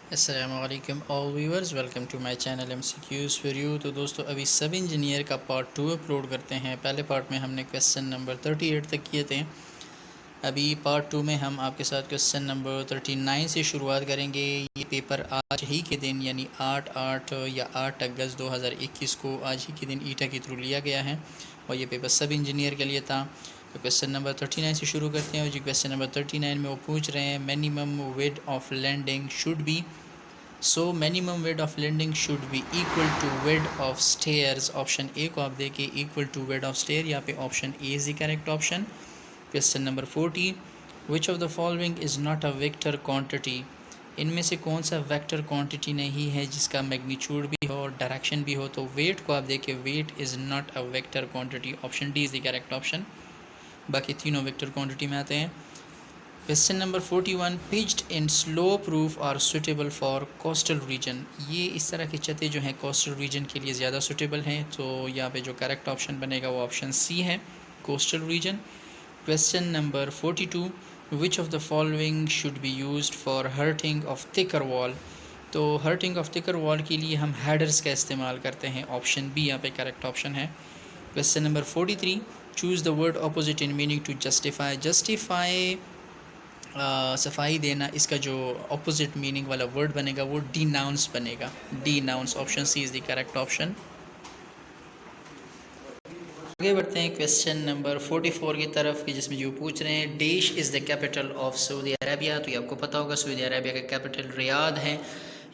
अस्सलामुअलैकुम all viewers, welcome to my channel MCQs for you. तो दोस्तों अभी सब इंजीनियर का पार्ट 2 अपलोड करते हैं। पहले पार्ट में हमने क्वेश्चन नंबर 38 तक किए थे। अभी पार्ट 2 में हम आपके साथ क्वेश्चन नंबर 39 से शुरुआत करेंगे। ये पेपर आज ही के दिन यानी 8 या 8 अगस्त 2021 को आज ही के दिन ईटा के थ्रू लिया गया है और ये पेपर सब इंजीनियर के लिए था। तो क्वेश्चन नंबर 39 से शुरू करते हैं। और जी क्वेश्चन नंबर 39 में वो पूछ रहे हैं minimum width of landing should be. So minimum width of landing should be equal to width of stairs. Option A को आप देखिए equal to width of stair, यहाँ पे option A is the correct option. Question number 40, which of the following is not a vector quantity. इनमें से कौन सा vector quantity नहीं है जिसका मैग्नीट्यूड भी हो और डायरेक्शन भी हो। तो वेट को आप देखिए, weight is not a vector quantity, option D is the correct option. बाकी तीनों वेक्टर क्वांटिटी में आते हैं। Question number 41, pitched in slope roof are suitable for coastal region. ये इस तरह की छतें जो हैं कोस्टल रीजन के लिए ज़्यादा सुटेबल हैं। तो यहाँ पे जो करेक्ट ऑप्शन बनेगा वो ऑप्शन सी है, coastal region. Question number 42, which of the following should be used for hurting of thicker wall. तो हर्टिंग ऑफ थिकर वॉल के लिए हम हेडर्स का इस्तेमाल करते हैं, ऑप्शन बी यहाँ पे करेक्ट ऑप्शन है। Question number 43, choose the word opposite in meaning to justify. Justify सफाई देना, इसका जो अपोजिट मीनिंग वाला वर्ड बनेगा वो डिनाउंस बनेगा, denounce. Option C is the correct option. आगे बढ़ते हैं क्वेश्चन नंबर 44 की तरफ, कि जिसमें जो पूछ रहे हैं देश is the capital of Saudi Arabia. तो ये आपको पता होगा सऊदी अरेबिया का कैपिटल रियाद है,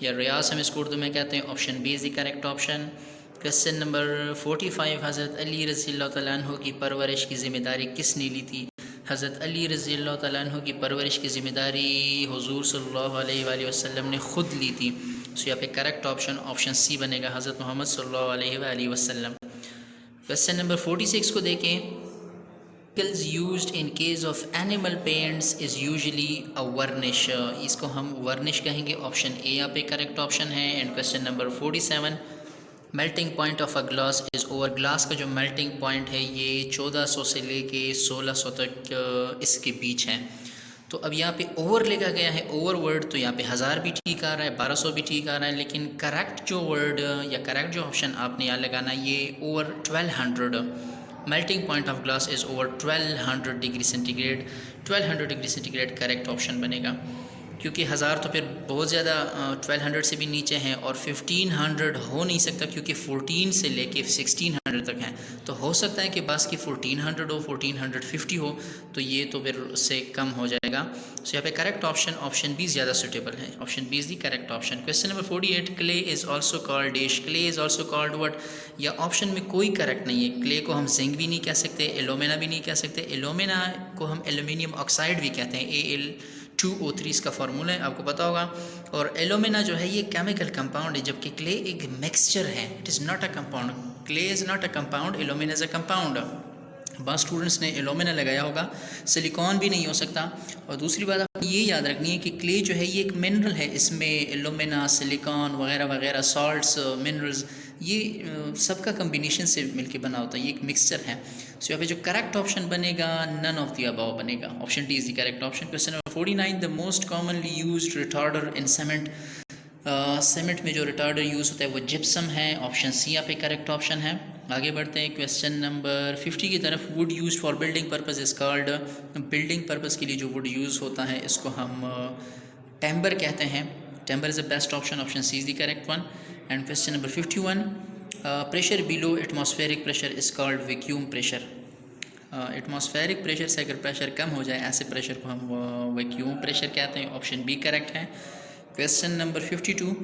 या रियाज हम इसको उर्दू में कहते हैं। Option B is the correct option. Question number 45, हज़रत अली रज़ी अल्लाह तआला अन्हु की परवरिश की ज़िम्मेदारी किसने ली थी। हज़रत अली रज़ी अल्लाह तआला अन्हु की परवरिश की ज़िम्मेदारी हुज़ूर सल्लल्लाहु अलैहि वसल्लम ने ख़ुद ली थी। सो यहाँ पे करेक्ट ऑप्शन ऑप्शन सी बनेगा, हज़रत मोहम्मद सल्लल्लाहु अलैहि वसल्लम। क्वेश्चन नंबर 46 को देखें, chemicals used in case of animal paints is usually अ वर्निश। इसको हम वर्निश कहेंगे, ऑप्शन ए यहाँ पे करेक्ट ऑप्शन है। And question number 47, melting point of a glass is over. Glass का जो मेल्टिंग पॉइंट है ये 1400 से लेके 1600 तक इसके बीच है। तो अब यहाँ पे ओवर लिखा गया है, ओवर वर्ड, तो यहाँ पे 1000 भी ठीक आ रहा है, 1200 भी ठीक आ रहा है, लेकिन करेक्ट जो वर्ड या करेक्ट जो ऑप्शन आपने यहाँ लगाना ये over 1200। Melting point of glass is over 1200 degree centigrade. 1200 degree centigrade correct option बनेगा, क्योंकि 1000 तो फिर बहुत ज़्यादा 1200 से भी नीचे हैं, और 1500 हो नहीं सकता क्योंकि 14 से लेके 1600 तक हैं। तो हो सकता है कि बस की 1400 हो, 1450 हो, तो ये तो फिर उससे कम हो जाएगा। सो यहाँ पे करेक्ट ऑप्शन ऑप्शन बी ज़्यादा सूटेबल है, option B is the correct option. Question number 48, clay is also called dash. Clay is also called what. या ऑप्शन में कोई करेक्ट नहीं है। क्ले को हम जिंक भी नहीं कह सकते, एलोमिना भी नहीं कह सकते। एलोमिना को हम एल्यूमिनियम ऑक्साइड भी कहते हैं, Al2O3 इसका फार्मूला है, आपको पता होगा। और एलोमिना जो है ये केमिकल कंपाउंड है, जबकि क्ले एक मिक्सचर है, it is not a compound. Clay is not a compound, alumina is a compound. बहुत स्टूडेंट्स ने एलोमिना लगाया होगा, सिलिकॉन भी नहीं हो सकता। और दूसरी बात आपको ये याद रखनी है कि क्ले जो है ये एक मिनरल है, इसमें एलोमिना, सिलिकॉन वगैरह वगैरह, सॉल्ट्स, मिनरल्स, ये सबका कम्बिनेशन से मिलके बना होता है, ये एक मिक्सचर है। सो यहाँ पे जो करेक्ट ऑप्शन बनेगा नन ऑफ द अबव बनेगा, option D is the correct option. Question number 49, the most commonly used retarder in cement. Cement में जो रिटार्डर यूज़ होता है वो जिप्सम है, ऑप्शन सी यहाँ पे करेक्ट ऑप्शन है। आगे बढ़ते हैं क्वेश्चन नंबर 50 की तरफ। Would use for building purpose is called. Building purpose के लिए जो वुड यूज़ होता है इसको हम टेम्बर कहते हैं। Timber is the best option, option C is the correct one. And question number 51, pressure below atmospheric pressure is called vacuum pressure. Atmospheric pressure से अगर प्रेशर कम हो जाए, ऐसे प्रेशर को हम वैक्यूम प्रेशर कहते हैं, ऑप्शन बी करेक्ट है। Question number 52,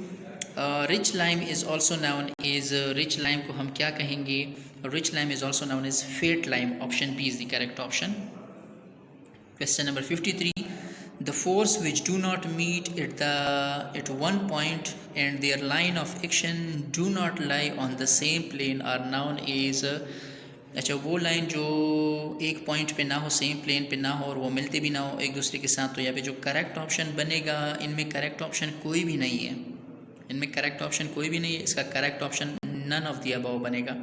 rich lime is also known is. Rich lime को हम क्या कहेंगे, rich lime is also known is fat lime, option B is the correct option. Question number 53, the force which do not meet at one point and their line of action do not lie on the same plane are known as। अच्छा, वो line जो एक point पे ना हो, same plane पे ना हो, और वो मिलते भी ना हो एक दूसरे के साथ, तो यहाँ पे जो करेक्ट ऑप्शन बनेगा, इनमें करेक्ट ऑप्शन कोई भी नहीं है, इनमें करेक्ट ऑप्शन कोई भी नहीं है। इसका correct option none of the above बनेगा,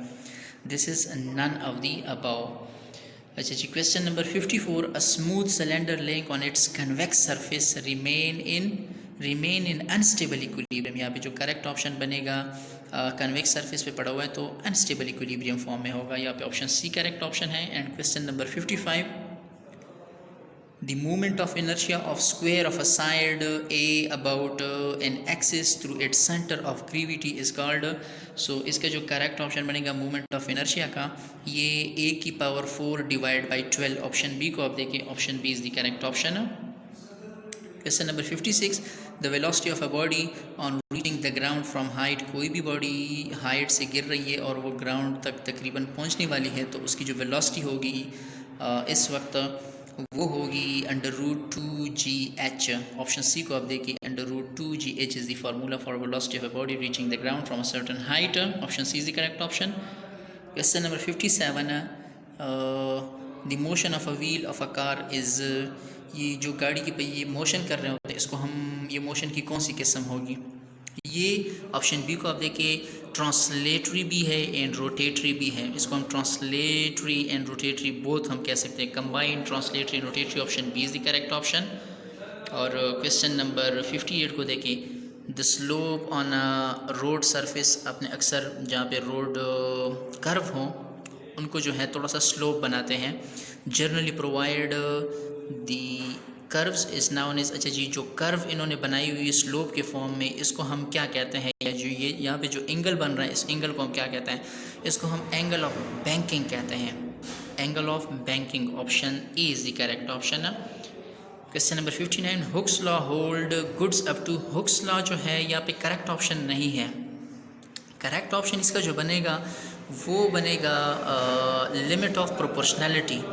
this is none of the above. अच्छा जी, question number 54, a smooth cylinder lying on its convex surface remain in unstable equilibrium, यहाँ पे जो करेक्ट ऑप्शन बनेगा कन्वेक्स सरफेस पे पड़ा हुआ है तो अनस्टेबल इक्विलिब्रियम फॉर्म में होगा, यहाँ पे ऑप्शन सी करेक्ट ऑप्शन है। And question number 55, the moment of inertia of square of a side A about an axis through its center of gravity is called, so इसका जो correct option बनेगा moment of inertia का, ये a की power 4 divide by 12, option B को आप देखें, option B is the correct option. Question number 56, the velocity of a body on reaching the ground from height, कोई भी बॉडी हाइट से गिर रही है और वो ग्राउंड तक तकरीबन पहुंचने वाली है तो उसकी जो वेलोसिटी होगी इस वक्त वो होगी √2gh, ऑप्शन सी को आप देखिए, √2gh is the formula for velocity of a body reaching the ground from a certain height, option C is the correct option. Question number 57, the motion of a wheel of a car is, ये जो गाड़ी के पहिए motion कर रहे होते हैं इसको हम, ये मोशन की कौन सी किस्म होगी, ये ऑप्शन बी को आप देखिए, ट्रांसलेटरी भी है एंड रोटेटरी भी है, इसको हम ट्रांसलेटरी एंड रोटेटरी बोथ हम कह सकते हैं, combined translatory and rotatory, option B is the correct option. और क्वेश्चन नंबर 58 को देखिए, the slope on a road surface, आपने अक्सर जहाँ पे रोड कर्व हो उनको जो है थोड़ा सा स्लोप बनाते हैं, generally provide the curves is noun is, अच्छा जी जो कर्व इन्होंने बनाई हुई है स्लोप के फॉर्म में इसको हम क्या कहते हैं, या जो ये यहाँ पे जो एंगल बन रहा है इस एंगल को हम क्या कहते हैं, इसको हम एंगल ऑफ बैंकिंग कहते हैं, angle of banking, option A is the correct option. Question number 59, Hooke's law hold goods up to, Hooke's law जो है यहाँ पे करेक्ट ऑप्शन नहीं है, करेक्ट ऑप्शन इसका जो बनेगा वो बनेगा लिमिट ऑफ प्रोपोर्शनैलिटी।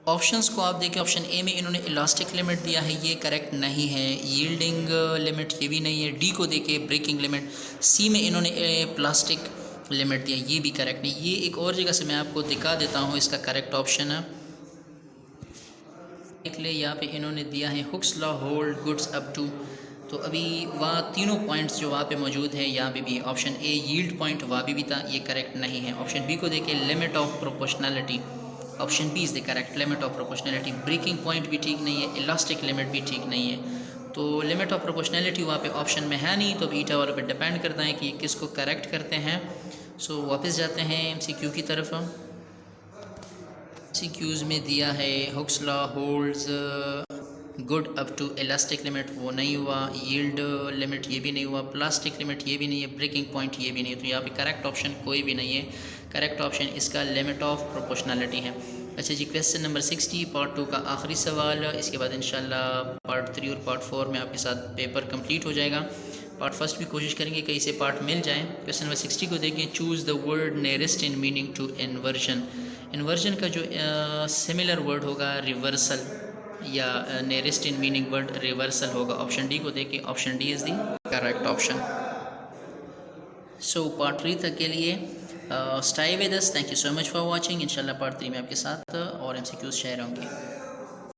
ऑप्शंस को आप देखें, ऑप्शन ए में इन्होंने इलास्टिक लिमिट दिया है, ये करेक्ट नहीं है, यील्डिंग लिमिट ये भी नहीं है, डी को देखिए ब्रेकिंग लिमिट, सी में इन्होंने प्लास्टिक लिमिट दिया, ये भी करेक्ट नहीं। ये एक और जगह से मैं आपको दिखा देता हूँ इसका करेक्ट ऑप्शन है, देख ले यहाँ पे इन्होंने दिया है Hooke's law hold goods up to, तो अभी वहाँ तीनों पॉइंट्स जो वहाँ पे मौजूद है यहाँ पे भी, ऑप्शन ए यील्ड पॉइंट वहाँ भी था, ये करेक्ट नहीं है। ऑप्शन बी को देखिए limit of proportionality, option B is the correct, limit of proportionality, breaking point भी ठीक नहीं है, इलास्टिक लिमिट भी ठीक नहीं है, तो लिमिट ऑफ प्रोपोर्शनैलिटी वहाँ पे ऑप्शन में है नहीं, तो बीटा वालों पे डिपेंड करता है कि किसको करेक्ट करते हैं। सो वापस जाते हैं MCQ की तरफ। MCQs में दिया है Hooke's law holds good up to elastic limit, वो नहीं हुआ, यील्ड लिमिट ये भी नहीं हुआ, प्लास्टिक लिमिट ये भी नहीं है, ब्रेकिंग पॉइंट ये भी नहीं है, तो यहाँ पे करेक्ट ऑप्शन कोई भी नहीं है, करेक्ट ऑप्शन इसका लिमिट ऑफ प्रोपोर्शनैलिटी है। अच्छा जी, क्वेश्चन नंबर 60 पार्ट 2 का आखिरी सवाल, इसके बाद इंशाल्लाह पार्ट 3 और पार्ट 4 में आपके साथ पेपर कंप्लीट हो जाएगा। पार्ट फर्स्ट भी कोशिश करेंगे कहीं से पार्ट मिल जाए। क्वेश्चन नंबर 60 को देखिए, choose the word nearest in meaning to inversion, inversion का जो सिमिलर वर्ड होगा रिवर्सल, या nearest in meaning word reversal होगा, ऑप्शन डी को देखिए, option D is the correct option. So part 3 तक के लिए stay with us, thank you so much for watching. इंशाल्लाह पार्ट 3 में आपके साथ और MCQs शेयर होंगे।